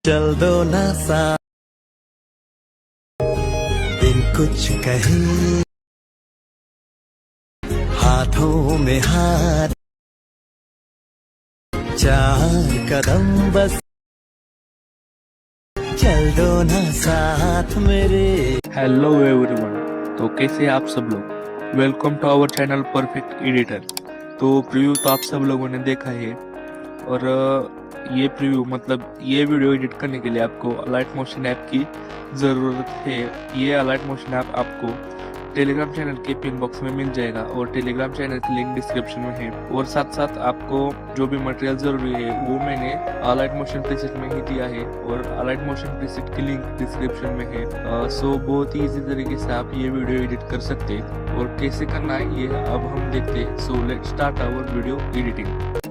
चल दो ना सा दिन कुछ कहे हाथों में हाथ चार कदम बस चल दो ना साथ मेरे। हेलो एवरीवन, तो कैसे आप सब लोग। Welcome to our channel perfect editor. तो प्रीव्यू तो आप सब लोगों ने देखा है और ये प्रीव्यू मतलब ये वीडियो एडिट करने के लिए आपको अलाइट मोशन ऐप की ज़रूरत है। ये अलाइट मोशन ऐप आपको टेलीग्राम चैनल के पिन बॉक्स में मिल जाएगा और टेलीग्राम चैनल की लिंक डिस्क्रिप्शन में है। और साथ साथ आपको जो भी मटेरियल जरूरी है वो मैंने अलाइट मोशन प्रीसेट में ही दिया है और अलाइट मोशन प्रीसेट की लिंक डिस्क्रिप्शन में है। सो बहुत ही इजी तरीके से आप ये वीडियो एडिट कर सकते हैं और कैसे करना है ये अब हम देखते हैं। So let's start our video editing.